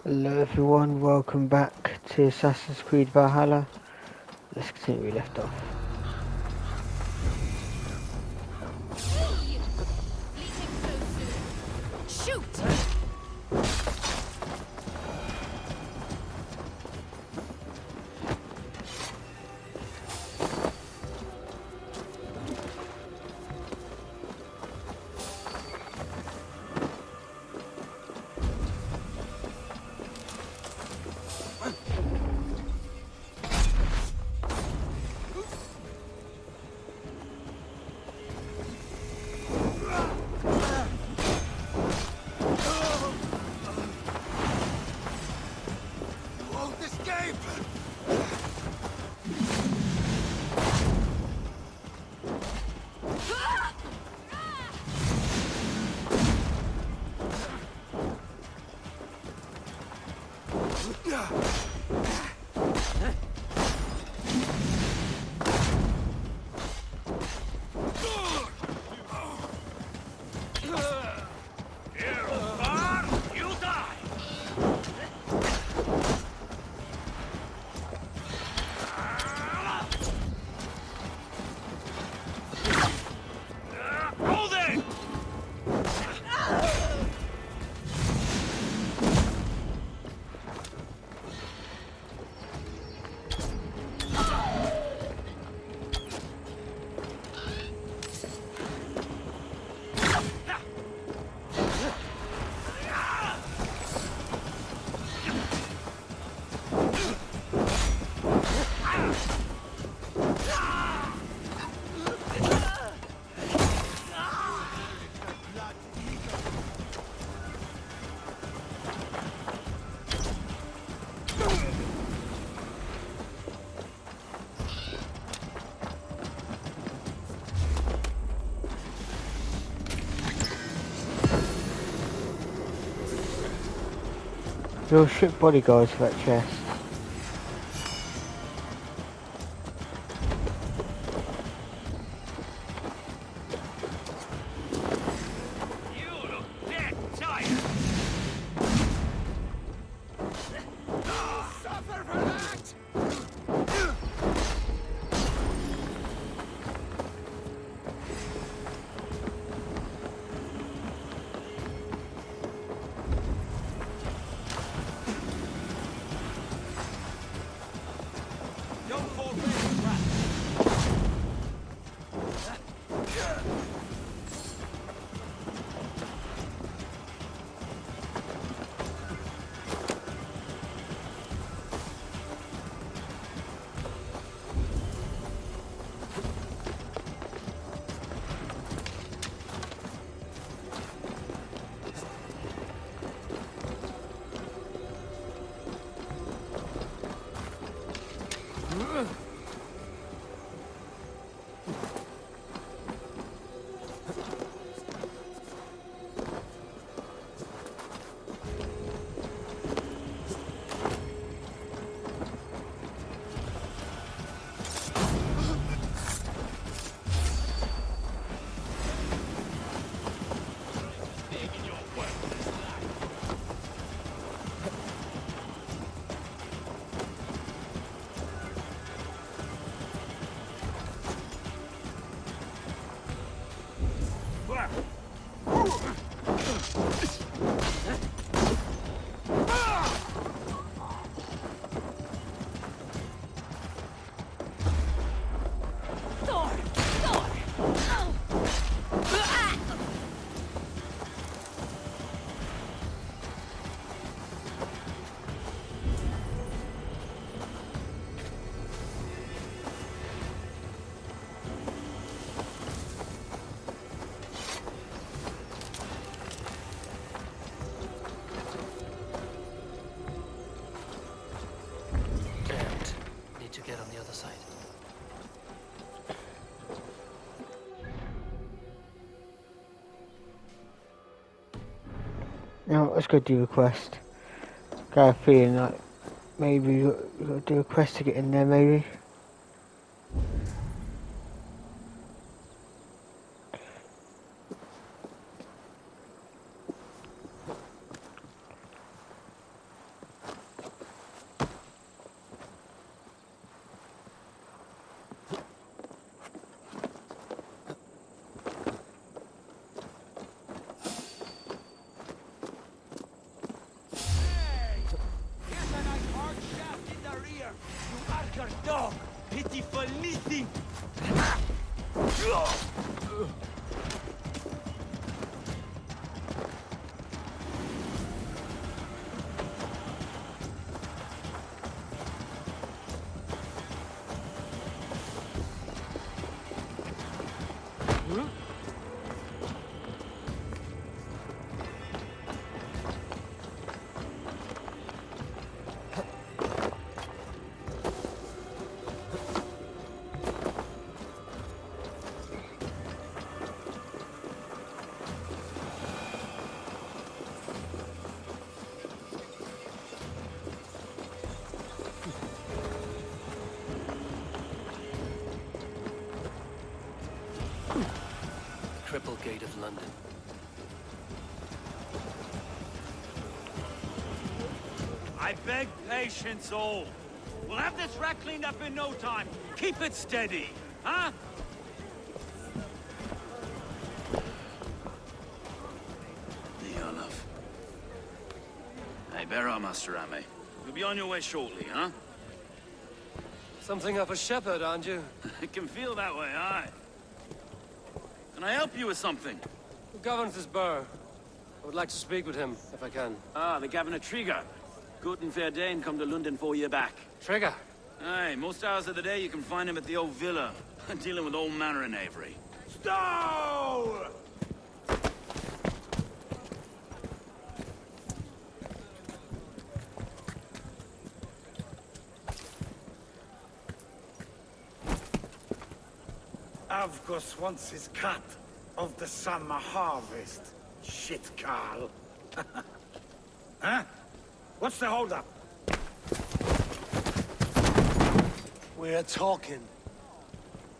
Hello everyone, welcome back to Assassin's Creed Valhalla. Let's continue where we left off. Shoot! Won't escape! You die! Hold it! Real strict bodyguards for that chest. You look dead tired! Suffer for that! Don't fall for the trap! Thor! Damned. Need to get on the other side. Now let's go do a quest. Got a feeling like maybe we got to do a quest to get in there maybe. gate of London. I beg patience, all. We'll have this rat cleaned up in no time. Keep it steady, huh? Near enough. Hey, bear up, Master Ame. You'll be on your way shortly, huh? Something of a shepherd, aren't you? It can feel that way, aye. Can I help you with something? Who governs this burgh? I would like to speak with him, if I can. Ah, the Governor Trigger. Good and fair Dane come to London 4 year back. Trigger! Aye, most hours of the day you can find him at the old villa, dealing with all manner in Avery. Stow! Avgus wants his cut of the summer harvest. Shit, Carl. Huh? What's the holdup? We're talking.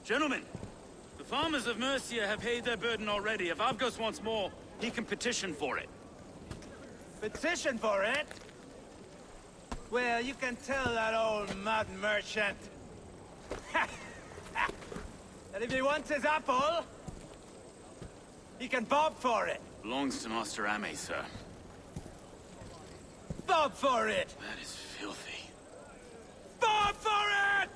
Gentlemen, the farmers of Mercia have paid their burden already. If Avgos wants more, he can petition for it. Petition for it? Well, you can tell that old mud merchant that if he wants his apple, he can bob for it. Belongs to Master Ame, sir. Bob for it! That is filthy. Bob for it!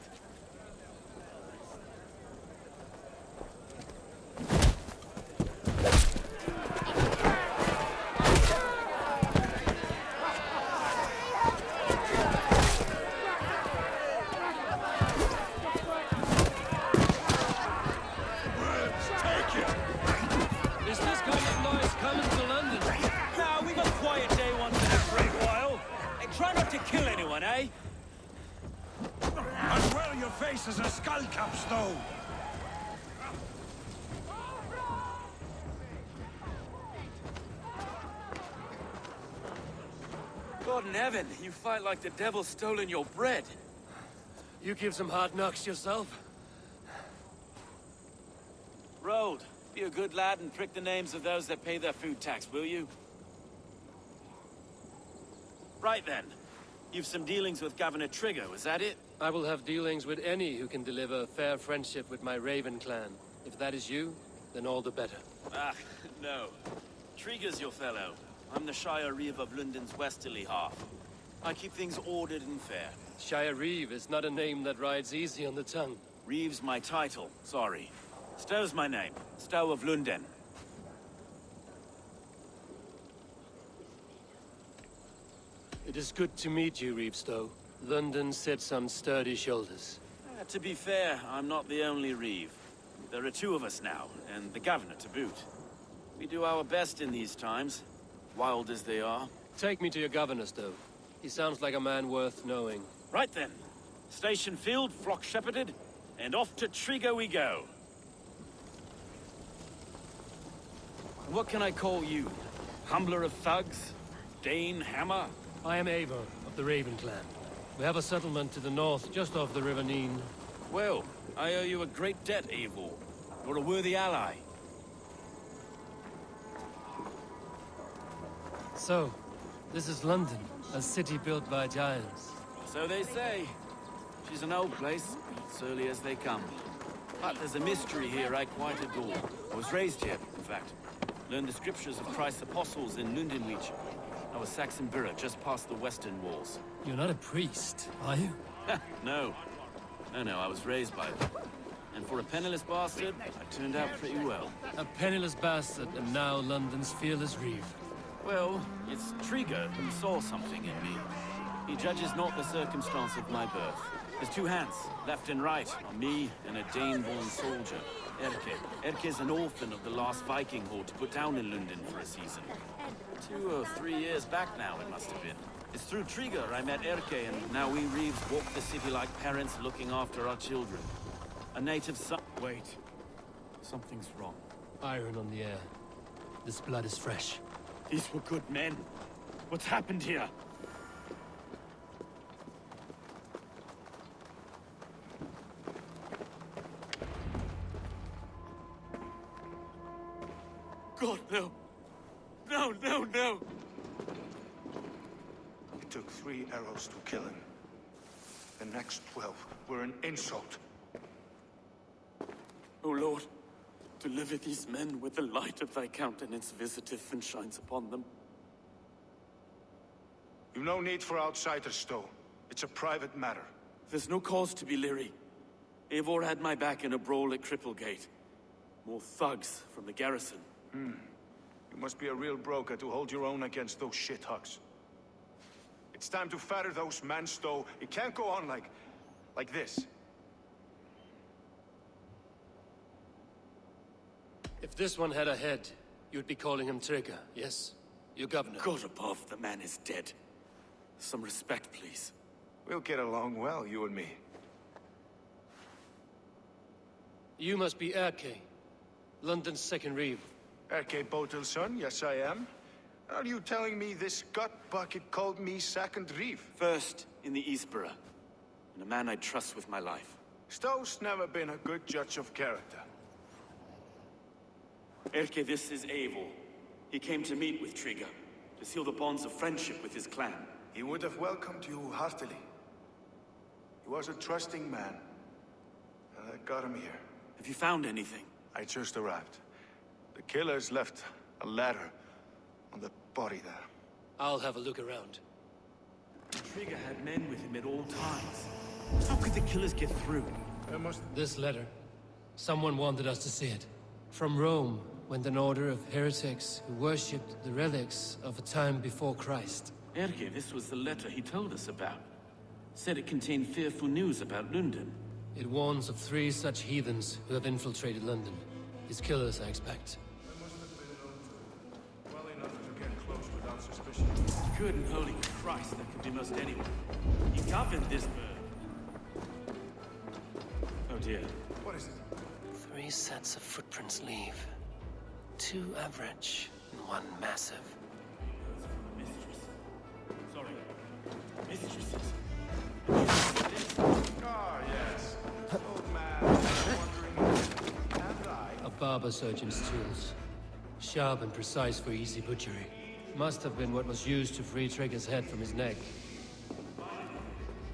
Is this kind of noise coming to London? Nah, we got quiet day once in a great while. And try not to kill anyone, eh? And well, your face is a skull cap, Stow. God in heaven, you fight like the devil's stolen your bread. You give some hard knocks yourself? Road, be a good lad and prick the names of those that pay their food tax, will you? Right then. You've some dealings with Governor Trigger, was that it? I will have dealings with any who can deliver fair friendship with my Raven clan. If that is you, then all the better. Ah, no. Trigger's your fellow. I'm the Shire Reeve of London's westerly half. I keep things ordered and fair. Shire Reeve is not a name that rides easy on the tongue. Reeve's my title, sorry. Stow's my name. Stow of London. It is good to meet you, Reevestow. London sits on sturdy shoulders. To be fair, I'm not the only Reeve. There are two of us now, and the Governor to boot. We do our best in these times, wild as they are. Take me to your governor, Stow. He sounds like a man worth knowing. Right then. Station filled, flock shepherded, and off to Trigger we go. What can I call you? Humbler of thugs? Dane Hammer? I am Eivor of the Raven clan. We have a settlement to the north, just off the River Nene. Well, I owe you a great debt, Eivor. You're a worthy ally. So, this is London, a city built by giants. So they say. She's an old place, surly as they come. But there's a mystery here I quite adore. I was raised here, in fact. Learned the scriptures of Christ's apostles in Lundenreach. I was Saxon Borough, just past the western walls. You're not a priest, are you? No. No, I was raised by them. And for a penniless bastard, I turned out pretty well. A penniless bastard, and now London's fearless Reeve. Well, it's Trigger who saw something in me. He judges not the circumstance of my birth. There's two hands, left and right, on me and a Dane-born soldier, Erke. Erke's an orphan of the last Viking horde to put down in London for a season. 2 or 3 years back now, it must have been. It's through Trigger I met Erke, and now we Reeves walk the city like parents looking after our children. A native son— Wait. Something's wrong. Iron on the air. This blood is fresh. These were good men. What's happened here? God, no. No, no, no. It took 3 arrows to kill him. The next 12 were an insult. O Lord, deliver these men with the light of thy countenance visiteth and shines upon them. You've no need for outsiders, Stowe. It's a private matter. There's no cause to be leery. Eivor had my back in a brawl at Cripplegate. More thugs from the garrison. You must be a real broker to hold your own against those shithugs. It's time to fatter those men, Stowe. It can't go on like this. If this one had a head, you'd be calling him Trigger, yes? Your governor. God above, the man is dead. Some respect, please. We'll get along well, you and me. You must be Erke, London's second reeve. Erke Botel's son, yes I am. Are you telling me this gut bucket called me second reeve? First in the Eastborough, and a man I trust with my life. Stowe's never been a good judge of character. Erke, this is Eivor. He came to meet with Trigger, to seal the bonds of friendship with his clan. He would have welcomed you heartily. He was a trusting man. And I got him here. Have you found anything? I just arrived. The killers left a ladder on the body there. I'll have a look around. Trigger had men with him at all times. How could the killers get through? There must... This letter. Someone wanted us to see it. From Rome went an order of heretics who worshipped the relics of a time before Christ. Erke, this was the letter he told us about. Said it contained fearful news about London. It warns of 3 such heathens who have infiltrated London. His killers, I expect. Well enough to get close without suspicion. Good and holy Christ, that could be most anyone. He governed this bird. Oh dear. What is it? 3 sets of footprints leave. 2 average and 1 massive. Mistress. Sorry. Mistresses. Ah, yes. Old man, wondering and I. A barber surgeon's tools. Sharp and precise for easy butchery. Must have been what was used to free Trigger's head from his neck.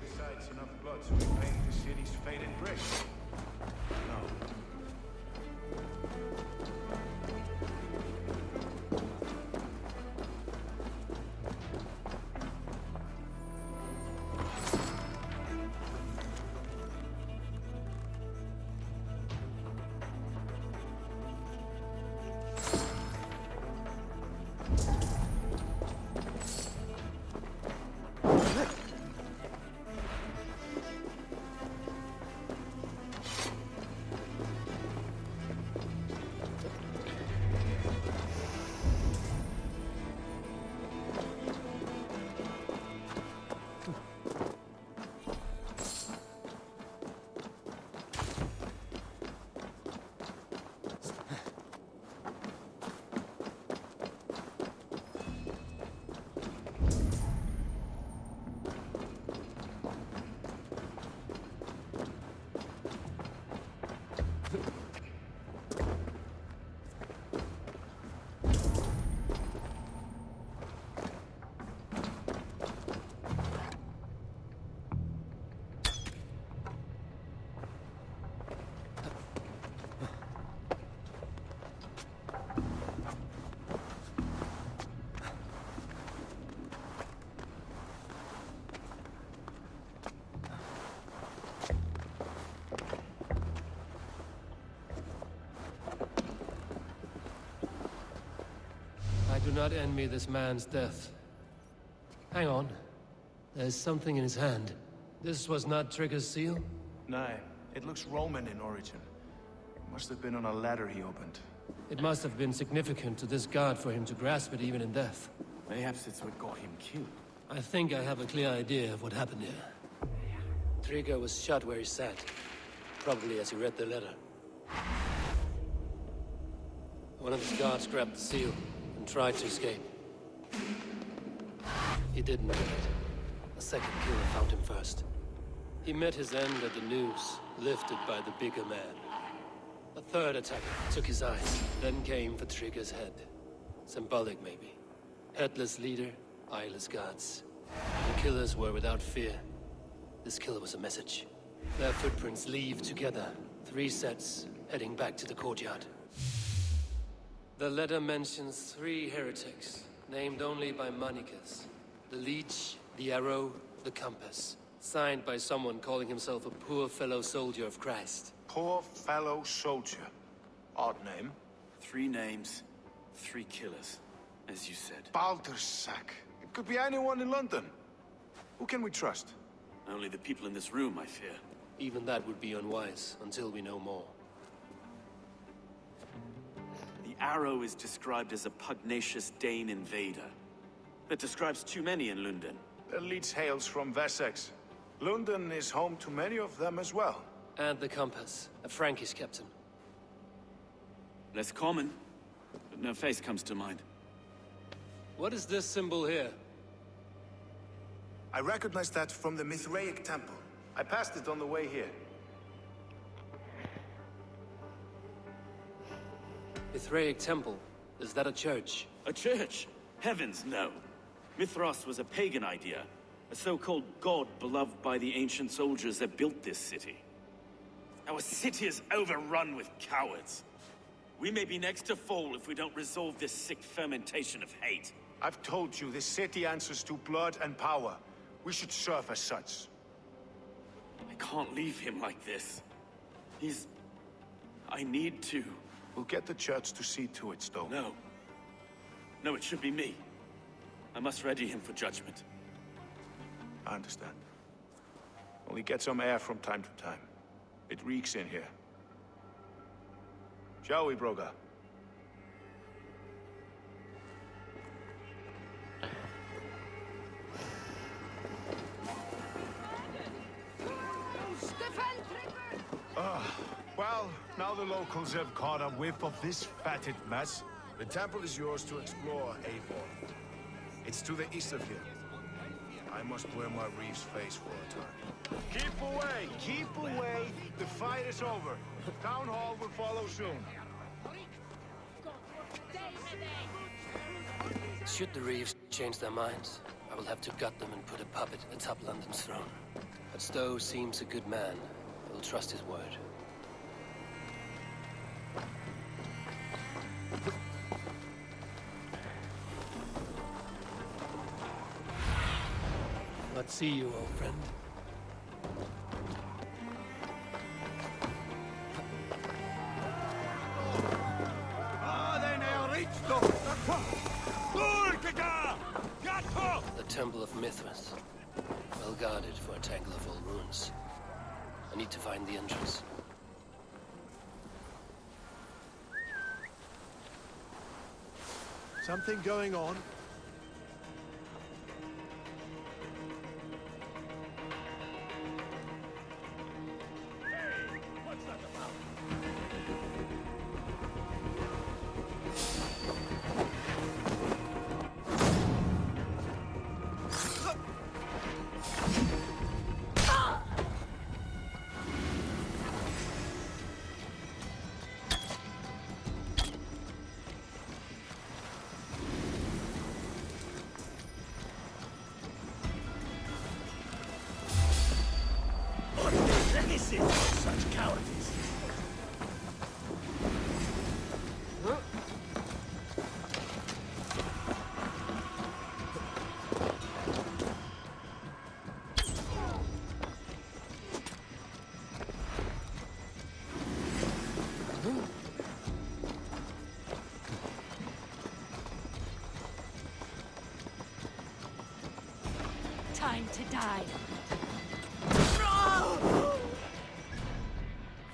Besides enough blood to repaint the city's faded bricks. No. I do not envy this man's death. Hang on. There's something in his hand. This was not Trigger's seal? Nay, it looks Roman in origin. Must have been on a ladder he opened. It must have been significant to this guard for him to grasp it even in death. Perhaps it's what got him killed. I think I have a clear idea of what happened here. Trigger was shot where he sat. Probably as he read the letter. One of his guards grabbed the seal and tried to escape. He didn't do it. A second killer found him first. He met his end at the noose, lifted by the bigger man. A third attacker took his eyes, then came for Trigger's head. Symbolic, maybe. Headless leader, eyeless guards. The killers were without fear. This killer was a message. Their footprints leave together. 3 sets, heading back to the courtyard. The letter mentions 3 heretics, named only by monikers. The Leech, the Arrow, the Compass. Signed by someone calling himself a poor fellow soldier of Christ. Poor fellow soldier. Odd name. 3 names, 3 killers, as you said. Baldersack. It could be anyone in London. Who can we trust? Only the people in this room, I fear. Even that would be unwise, until we know more. The Arrow is described as a pugnacious Dane invader. That describes too many in London. The Leech hails from Wessex. London is home to many of them as well. And the Compass, a Frankish captain. Less common, but no face comes to mind. What is this symbol here? I recognize that from the Mithraic temple. I passed it on the way here. Mithraic temple? Is that a church? A church? Heavens, no. Mithras was a pagan idea. A so-called god beloved by the ancient soldiers that built this city. Our city is overrun with cowards. We may be next to fall if we don't resolve this sick fermentation of hate. I've told you, this city answers to blood and power. We should serve as such. I can't leave him like this. I need to. We'll get the church to see to it, Stone. No. No, it should be me. I must ready him for judgment. I understand. Only get some air from time to time. It reeks in here. Shall we, Broga? Well, now the locals have caught a whiff of this fatted mess. The temple is yours to explore, Eivor. It's to the east of here. I must wear my Reeve's face for a time. Keep away! Keep away! The fight is over. Town Hall will follow soon. Should the Reeves change their minds, I will have to gut them and put a puppet atop London's throne. But Stowe seems a good man. I will trust his word. Let's see you, old friend. The Temple of Mithras. Well guarded for a tangle of old ruins. I need to find the entrance. Something going on? Such cowardice. Time to die.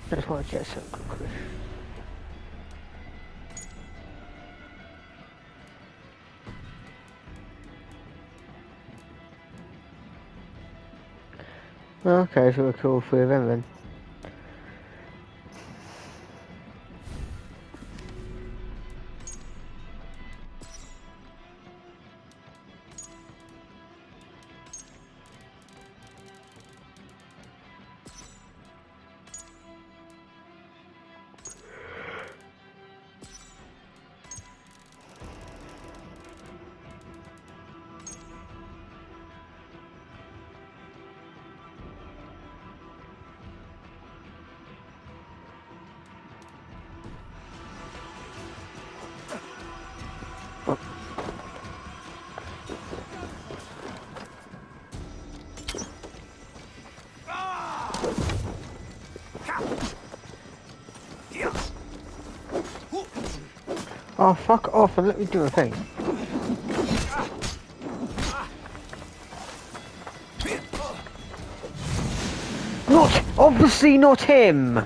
I just want to get some quickly. Okay, so we'll kill 3 of them then. Oh, fuck off and let me do a thing. Not, obviously not him!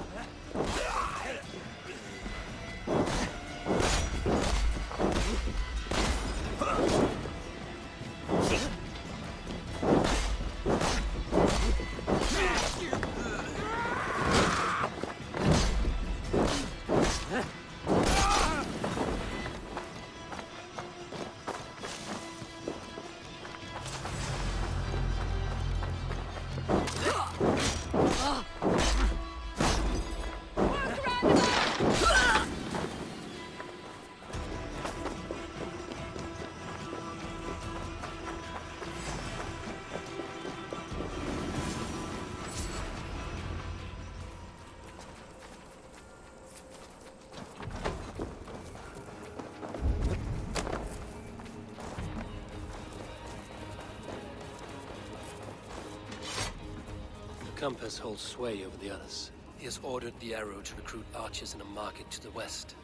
The compass holds sway over the others. He has ordered the arrow to recruit archers in a market to the west.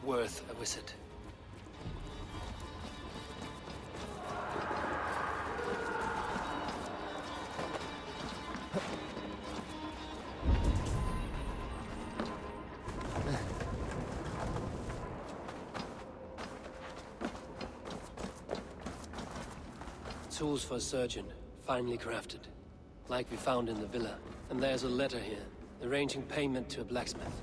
Worth a visit. Tools for a surgeon, finely crafted. Like we found in the villa. And there's a letter here, arranging payment to a blacksmith.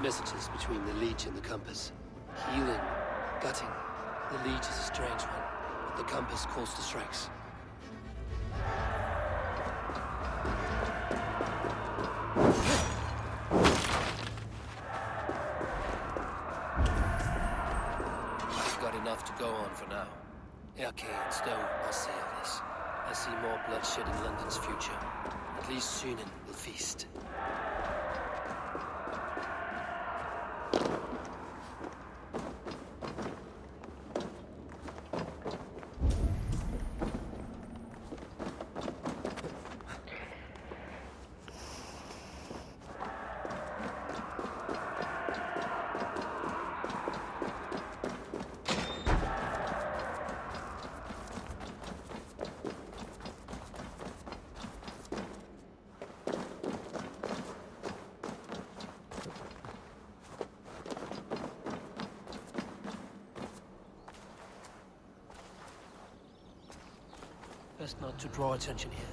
Messages between the leech and the compass. Healing, gutting. The leech is a strange one, but the compass calls to strikes. I've got enough to go on for now. Okay, and Stowe must say of this. I see more bloodshed in London's future. At least Sunan will feast. Best not to draw attention here.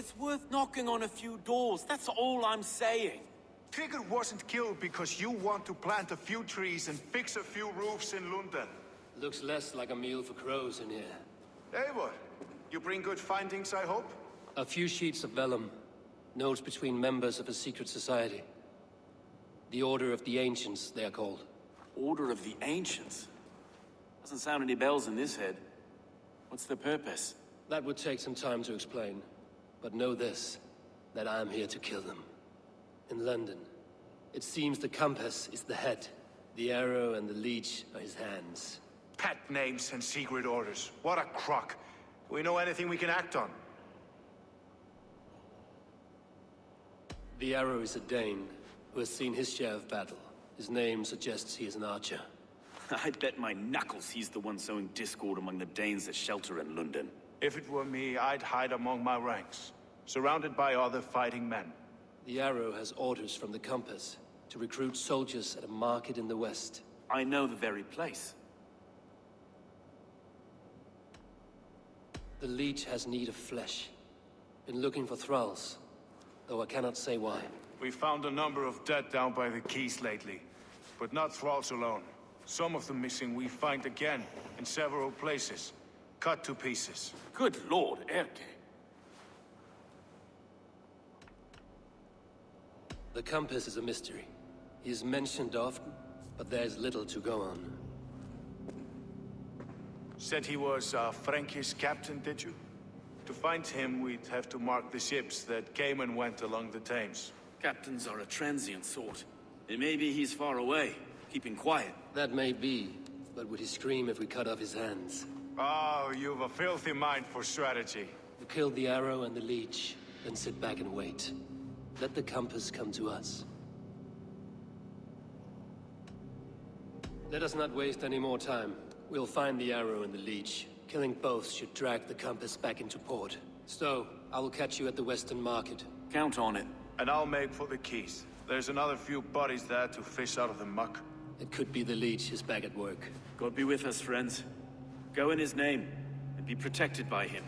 It's worth knocking on a few doors, that's all I'm saying. Trigger wasn't killed because you want to plant a few trees and fix a few roofs in London. Looks less like a meal for crows in here. Eivor, you bring good findings, I hope? A few sheets of vellum. Notes between members of a secret society. The Order of the Ancients, they are called. Order of the Ancients? Doesn't sound any bells in this head. What's the purpose? That would take some time to explain. But know this, that I am here to kill them. In London, it seems the compass is the head. The arrow and the leech are his hands. Pet names and secret orders. What a crock. Do we know anything we can act on? The arrow is a Dane, who has seen his share of battle. His name suggests he is an archer. I bet my knuckles he's the one sowing discord among the Danes that shelter in London. If it were me, I'd hide among my ranks, surrounded by other fighting men. The arrow has orders from the compass to recruit soldiers at a market in the west. I know the very place. The leech has need of flesh. Been looking for thralls, though I cannot say why. We found a number of dead down by the quays lately, but not thralls alone. Some of the missing we find again in several places, cut to pieces. Good lord, Erke. The compass is a mystery. He is mentioned often, but there is little to go on. Said he was a Frankish captain, did you? To find him, we'd have to mark the ships that came and went along the Thames. Captains are a transient sort. It may be he's far away, keeping quiet. That may be, but would he scream if we cut off his hands? Oh, you've a filthy mind for strategy. We kill the arrow and the leech, then sit back and wait. Let the compass come to us. Let us not waste any more time. We'll find the arrow and the leech. Killing both should drag the compass back into port. So, I will catch you at the Western Market. Count on it. And I'll make for the quays. There's another few bodies there to fish out of the muck. It could be the leech is back at work. God be with us, friends. Go in his name, and be protected by him.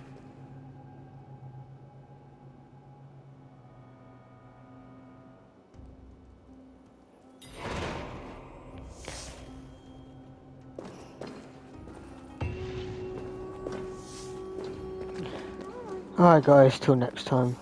Alright guys, till next time.